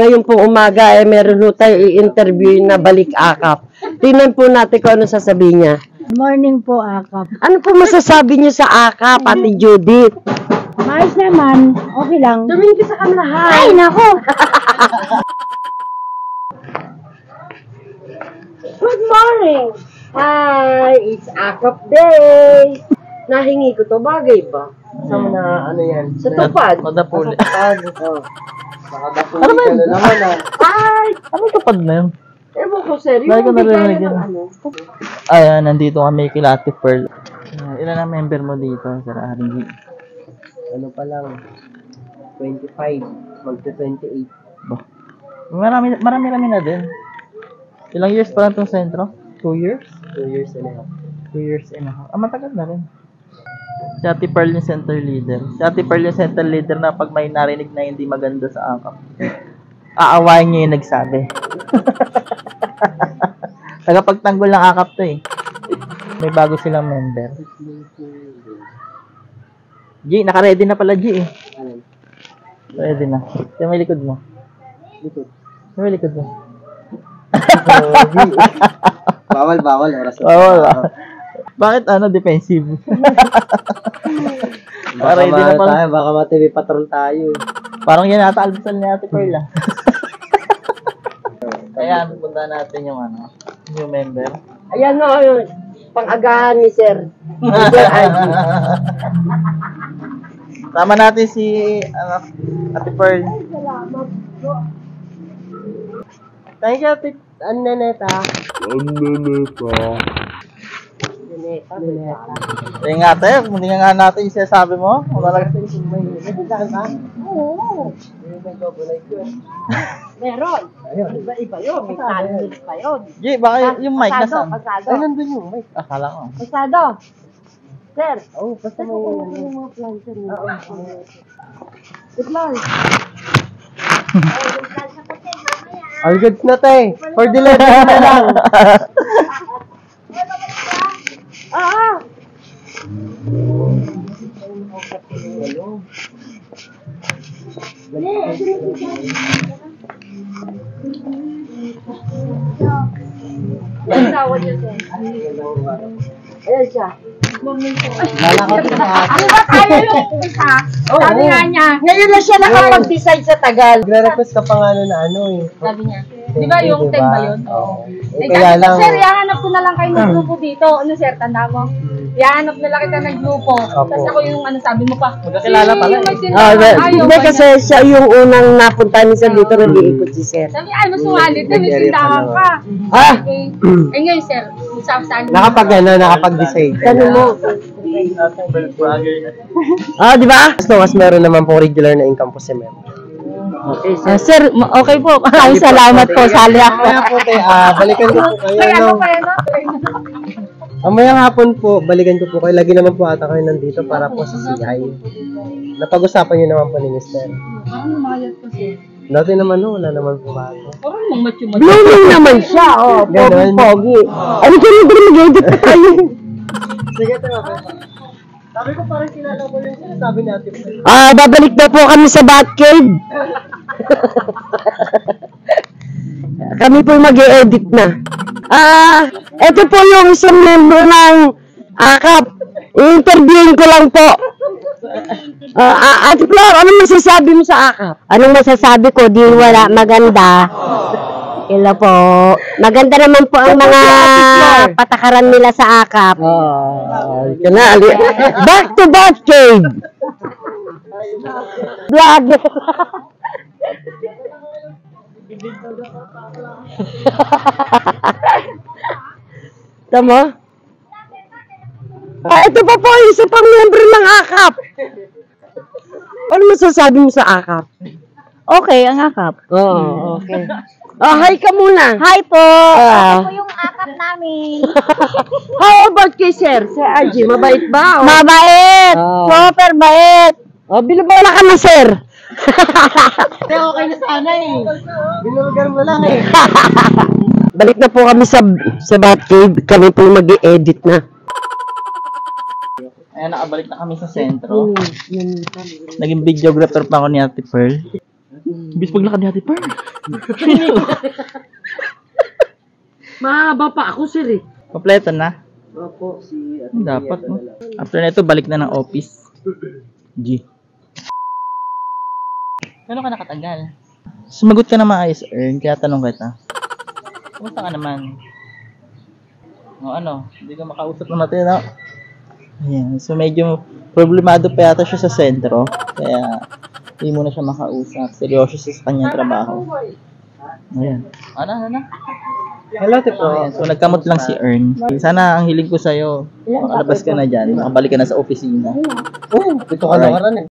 ngayon po umaga, meron po tayo i-interview na balik akap. Tingnan po natin kung ano sasabihin niya. Morning po, Akap. Ano po masasabi niyo sa akap, Ate Judith? Maayos naman. Okay lang. Tumingin ka sa camera, ha? Ay, nako! Good morning! Hi! It's akap day! Nahingi ko to, bagay ba? Sa na ano yan? Sa tupad. Madapuli. Sa tupad. Oh. Makadapuli ka na naman ah. Hi! Anong tupad na yun? Ewan ko, sir. Lagi ko narinig bigay yun. ng ano. Ayan, nandito kami kay Ate Pearl. Ilan ang member mo dito, Sir Ari? Ano pa lang, 25, magte-28. Marami na din. Ilang years pa lang itong sentro? 2 years? 2 years and a half. 2 years and a half. Ah, matagal na rin. Si Ate Pearl yung center leader. Si Ate Pearl yung center leader na pag may narinig na hindi maganda sa akap, aawain niya yung nagsabi. Tagapagtanggol ng akap to eh. May bago silang member. G, naka-ready na pala G eh. Alin? Ready na. Yung may likod mo. Likod. Yung may likod mo. Bawal, oras. Bawal ah. Bakit ano, defensive? Baka Ready na pala. tayo, baka ma-TV patrol tayo. Parang yan ata almusal ni Ate Pearl ah. Kaya pupunta natin yung ano, new member. Ayan o, yung pang-agahan ni Sir. Sir Angie. Tama natin si Ate Pearl. Thank you, Ate. Ano na neta? Kaya nga tayo, hindi nga natin yung sinasabi mo. Talaga. Oo. Meron. Iba yun. May talent pa yun. G, baka yung mic na saan? Pasado. Ay, nandun yung mic. Akala ko. Pasado. Sir. Oh, basta may yung mga planter. Good morning. all goods na tayo. For delivery na lang. Ah! Asawa niya siya. Ayan siya. Lalakot na ate. Di ba tayo yung isa? Sabi nga niya, Ngayon lang siya nakapag-decide sa Tagal. Nagre-request ka pa nga na ano eh. sabi niya. Di ba yung Diba? time ba yun? Oo. Eh, Eh, kaya sabi ko, lang. sir, ihanap ko na lang kayo ng grupo dito. Ano, sir, tanda mo? Ihanap na lang kita ng grupo. Tapos ako yung ano, sabi mo pa. Magkakilala pala yung may eh. tindahan, ayaw Hindi ba kasi niya? siya yung unang napunta ni Sir dito nag-iikot si Sir. Sabi, ay, mas sumalit. May tindahan ka. Ah! Okay. Eh, ngayon, sir, saan? Nakapag-decide. Ano mo? Ate Pearl, bagay na. Ah, di ba? As long as meron naman pong regular na income po si Mem. Okay, Sir. Sir, okay po. Maraming salamat po. Sali ako. Mamaya po tayo, balikan ko po kayo. Ay, ano No? pa yun? Mamayang hapon po, balikan ko po kayo. Lagi naman po ata kayo nandito para po sa CI. Napag-usapan niyo naman po ni Mr. Ano mayat ko, sir? Dati naman no, wala naman po bago. Parang mga macho-macho. Blooming naman siya, oh. Ganon. Pogi-pogi. Ano ka rin mag-edit pa tayo? Sige, tara. Sabi ko parang kilala ko yung sinasabi natin. Ah, babalik na po kami sa Batcave. Kami po mag-e-edit na. Ah, ito po yung isang member ng AKAP. I-interviewin ko lang po. Ate Flor, anong masasabi mo sa AKAP? Anong masasabi ko? Di wala, maganda. Hello po. Maganda naman po ang mga patakaran nila sa AKAP. Back to Batcave. Vlog. Tama? Ito pa po, isa pang member ng AKAP. Ano masasabi mo sa AKAP? Okay, ang akap. Oo, okay. Hi ka muna. Hi po! Ah. Ito po yung akap namin. How about kay Sir? Sir Angie, mabait ba? Mabait! Oh. Super bait! Binabala ka na, Sir. Pero okay na sana eh. Binulgar mo lang eh. Balik na po kami sa Batcave. Kami po mag-i-edit na. Ayan, nakabalik na kami sa sentro. Naging videographer pa ako ni Ate Pearl. Bis paglakad ni Ate Pearl. Mahaba pa ako, sir eh. Kompleto na. Opo, si Dapat, no? After na ito, balik na ng office. G. Gano'n ka nakatagal? Sumagot ka na maayos, Ern, kaya tanong kita. Kumusta ka naman? O ano, hindi ka makausap na natin, no? Ayan, so medyo problemado pa yata siya sa sentro. Kaya, hindi mo na siya makausap. Seryoso siya sa kanyang trabaho. Ayan. Ano? Hello, Tipo. Ayan, so nagkamot lang si Ern. Sana ang hiling ko sa'yo, makalabas ka na dyan, makabalik ka na sa opisina. Oh, dito ka Alright. nakaraan eh.